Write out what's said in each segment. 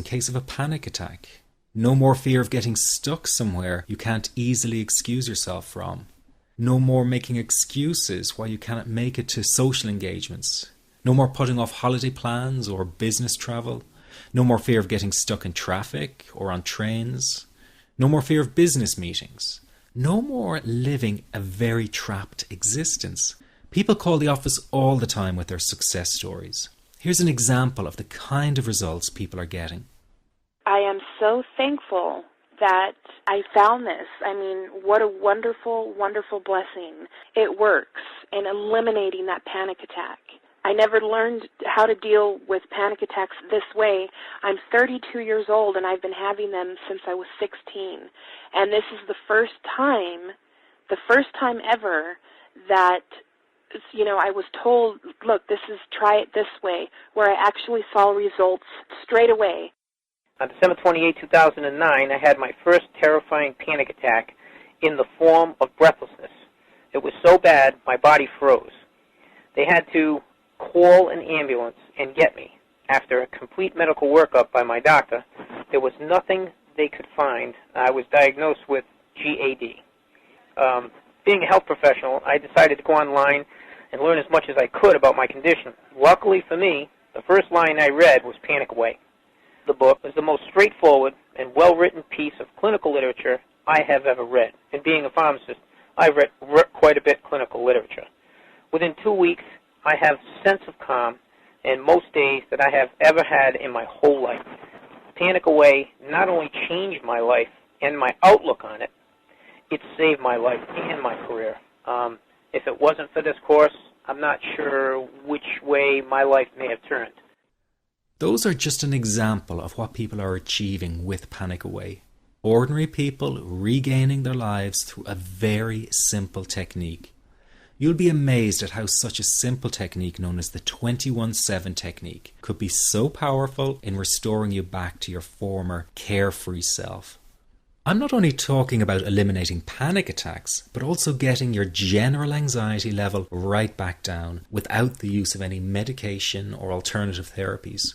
case of a panic attack. No more fear of getting stuck somewhere you can't easily excuse yourself from. No more making excuses why you cannot make it to social engagements. No more putting off holiday plans or business travel. No more fear of getting stuck in traffic or on trains. No more fear of business meetings. No more living a very trapped existence. People call the office all the time with their success stories. Here's an example of the kind of results people are getting. I am so thankful that I found this. I mean, what a wonderful, wonderful blessing. It works in eliminating that panic attack. I never learned how to deal with panic attacks this way. I'm 32 years old and I've been having them since I was 16. And this is the first time ever that, I was told, look, try it this way, where I actually saw results straight away. On December 28, 2009, I had my first terrifying panic attack in the form of breathlessness. It was so bad, my body froze. They had to call an ambulance and get me. After a complete medical workup by my doctor, there was nothing they could find. I was diagnosed with GAD. Being a health professional, I decided to go online and learn as much as I could about my condition. Luckily for me, the first line I read was Panic Away. The book is the most straightforward and well-written piece of clinical literature I have ever read. And being a pharmacist, I've read quite a bit of clinical literature. Within 2 weeks, I have a sense of calm in most days that I have ever had in my whole life. Panic Away not only changed my life and my outlook on it, it saved my life and my career. If it wasn't for this course, I'm not sure which way my life may have turned. Those are just an example of what people are achieving with Panic Away. Ordinary people regaining their lives through a very simple technique. You'll be amazed at how such a simple technique known as the 21-7 technique could be so powerful in restoring you back to your former carefree self. I'm not only talking about eliminating panic attacks, but also getting your general anxiety level right back down without the use of any medication or alternative therapies.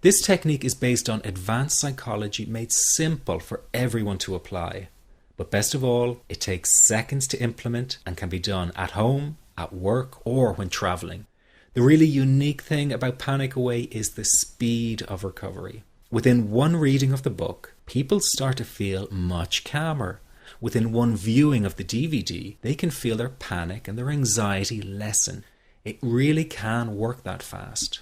This technique is based on advanced psychology made simple for everyone to apply. But best of all, it takes seconds to implement and can be done at home, at work, or when traveling. The really unique thing about Panic Away is the speed of recovery. Within one reading of the book, people start to feel much calmer. Within one viewing of the DVD, they can feel their panic and their anxiety lessen. It really can work that fast.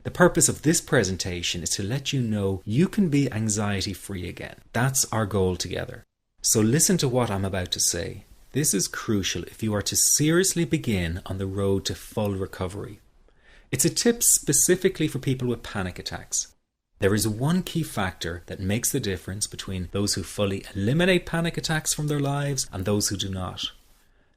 The purpose of this presentation is to let you know you can be anxiety-free again. That's our goal together. So listen to what I'm about to say. This is crucial if you are to seriously begin on the road to full recovery. It's a tip specifically for people with panic attacks. There is one key factor that makes the difference between those who fully eliminate panic attacks from their lives and those who do not.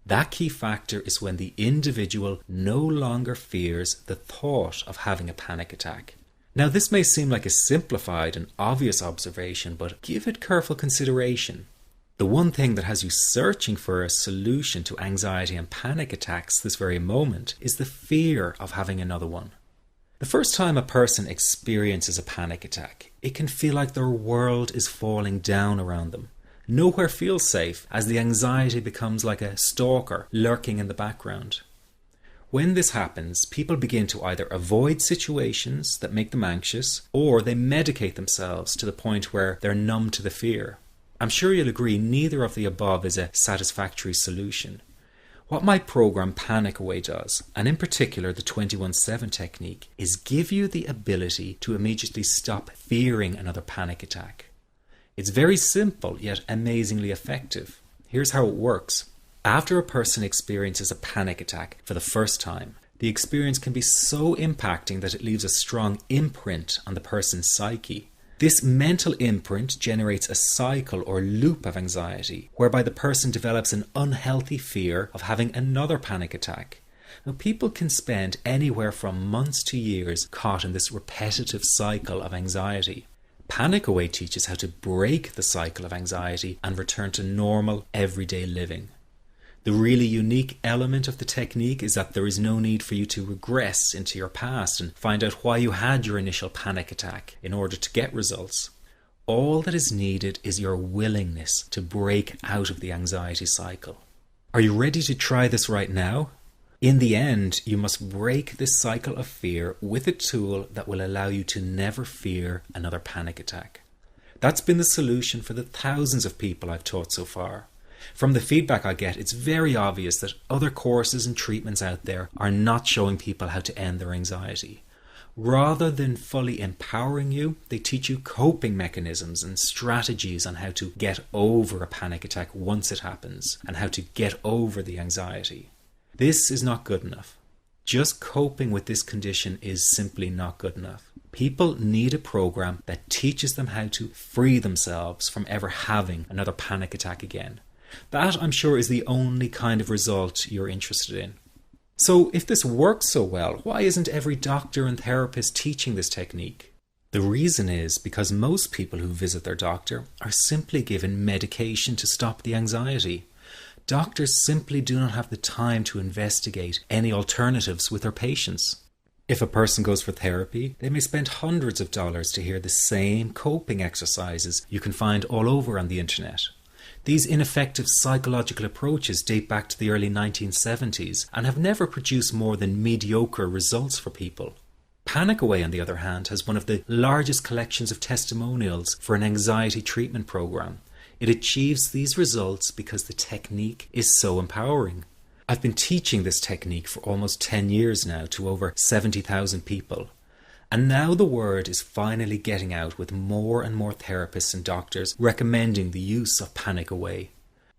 That key factor is when the individual no longer fears the thought of having a panic attack. Now, this may seem like a simplified and obvious observation, but give it careful consideration. The one thing that has you searching for a solution to anxiety and panic attacks this very moment is the fear of having another one. The first time a person experiences a panic attack, it can feel like their world is falling down around them. Nowhere feels safe as the anxiety becomes like a stalker lurking in the background. When this happens, people begin to either avoid situations that make them anxious, or they medicate themselves to the point where they're numb to the fear. I'm sure you'll agree neither of the above is a satisfactory solution. What my program Panic Away does, and in particular the 21-7 technique, is give you the ability to immediately stop fearing another panic attack. It's very simple yet amazingly effective. Here's how it works. After a person experiences a panic attack for the first time, the experience can be so impacting that it leaves a strong imprint on the person's psyche. This mental imprint generates a cycle or loop of anxiety, whereby the person develops an unhealthy fear of having another panic attack. Now, people can spend anywhere from months to years caught in this repetitive cycle of anxiety. Panic Away teaches how to break the cycle of anxiety and return to normal, everyday living. The really unique element of the technique is that there is no need for you to regress into your past and find out why you had your initial panic attack in order to get results. All that is needed is your willingness to break out of the anxiety cycle. Are you ready to try this right now? In the end, you must break this cycle of fear with a tool that will allow you to never fear another panic attack. That's been the solution for the thousands of people I've taught so far. From the feedback I get, it's very obvious that other courses and treatments out there are not showing people how to end their anxiety. Rather than fully empowering you, they teach you coping mechanisms and strategies on how to get over a panic attack once it happens and how to get over the anxiety. This is not good enough. Just coping with this condition is simply not good enough. People need a program that teaches them how to free themselves from ever having another panic attack again. That, I'm sure, is the only kind of result you're interested in. So if this works so well, why isn't every doctor and therapist teaching this technique? The reason is because most people who visit their doctor are simply given medication to stop the anxiety. Doctors simply do not have the time to investigate any alternatives with their patients. If a person goes for therapy, they may spend hundreds of dollars to hear the same coping exercises you can find all over on the internet. These ineffective psychological approaches date back to the early 1970s and have never produced more than mediocre results for people. Panic Away, on the other hand, has one of the largest collections of testimonials for an anxiety treatment program. It achieves these results because the technique is so empowering. I've been teaching this technique for almost 10 years now to over 70,000 people. And now the word is finally getting out with more and more therapists and doctors recommending the use of Panic Away.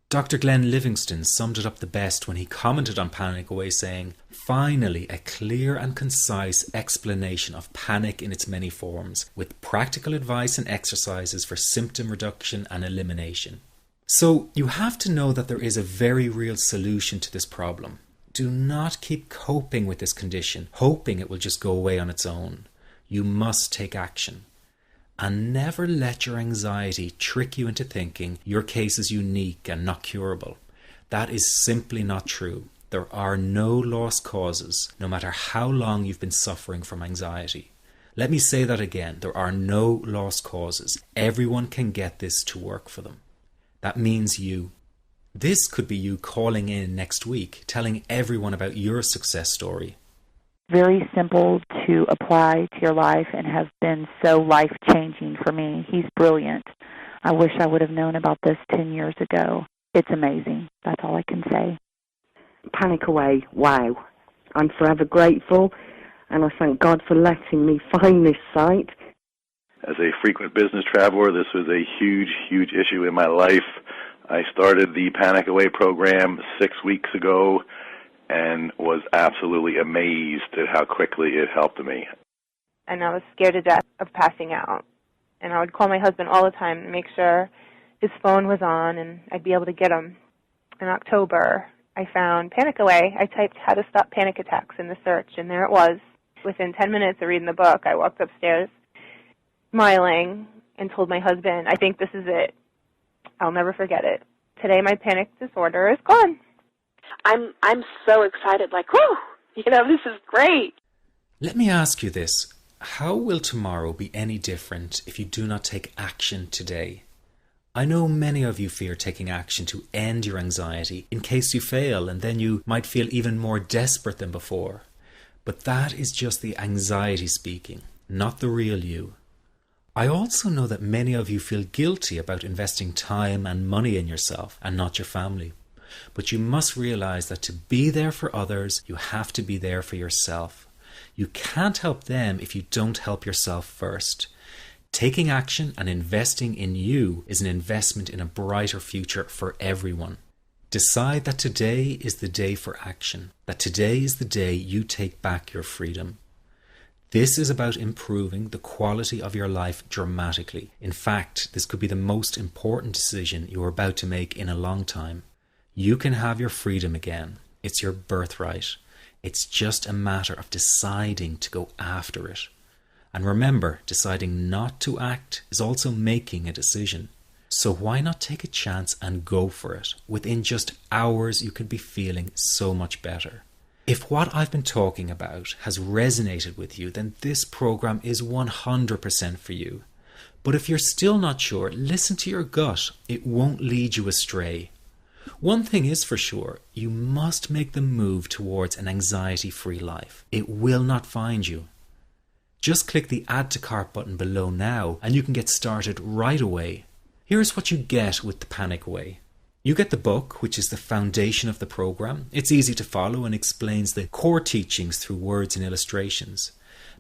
Dr. Glenn Livingston summed it up the best when he commented on Panic Away saying, "Finally, a clear and concise explanation of panic in its many forms, with practical advice and exercises for symptom reduction and elimination." So you have to know that there is a very real solution to this problem. Do not keep coping with this condition, hoping it will just go away on its own. You must take action. And never let your anxiety trick you into thinking your case is unique and not curable. That is simply not true. There are no lost causes, no matter how long you've been suffering from anxiety. Let me say that again. There are no lost causes. Everyone can get this to work for them. That means you. This could be you calling in next week, telling everyone about your success story. Very simple to apply to your life and have been so life-changing for me. He's brilliant. I wish I would have known about this 10 years ago. It's amazing. That's all I can say. Panic Away, wow. I'm forever grateful, and I thank God for letting me find this site. As a frequent business traveler, this was a huge, huge issue in my life. I started the Panic Away program 6 weeks ago and was absolutely amazed at how quickly it helped me. And I was scared to death of passing out. And I would call my husband all the time to make sure his phone was on and I'd be able to get him. In October, I found Panic Away. I typed "how to stop panic attacks" in the search, and there it was. Within 10 minutes of reading the book, I walked upstairs smiling and told my husband, "I think this is it. I'll never forget it. Today my panic disorder is gone." I'm so excited, like, whoo, this is great. Let me ask you this. How will tomorrow be any different if you do not take action today? I know many of you fear taking action to end your anxiety in case you fail, and then you might feel even more desperate than before. But that is just the anxiety speaking, not the real you. I also know that many of you feel guilty about investing time and money in yourself and not your family. But you must realize that to be there for others, you have to be there for yourself. You can't help them if you don't help yourself first. Taking action and investing in you is an investment in a brighter future for everyone. Decide that today is the day for action, that today is the day you take back your freedom. This is about improving the quality of your life dramatically. In fact, this could be the most important decision you are about to make in a long time. You can have your freedom again. It's your birthright. It's just a matter of deciding to go after it. And remember, deciding not to act is also making a decision. So why not take a chance and go for it? Within just hours, you could be feeling so much better. If what I've been talking about has resonated with you, then this program is 100% for you. But if you're still not sure, listen to your gut. It won't lead you astray. One thing is for sure, you must make the move towards an anxiety-free life. It will not find you. Just click the Add to Cart button below now and you can get started right away. Here's what you get with the Panic Away. You get the book, which is the foundation of the program. It's easy to follow and explains the core teachings through words and illustrations.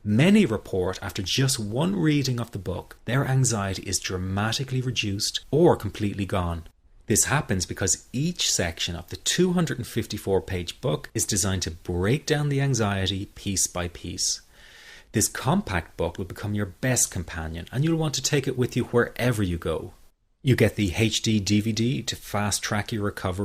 Many report after just one reading of the book, their anxiety is dramatically reduced or completely gone. This happens because each section of the 254-page book is designed to break down the anxiety piece by piece. This compact book will become your best companion and you'll want to take it with you wherever you go. You get the HD DVD to fast track your recovery.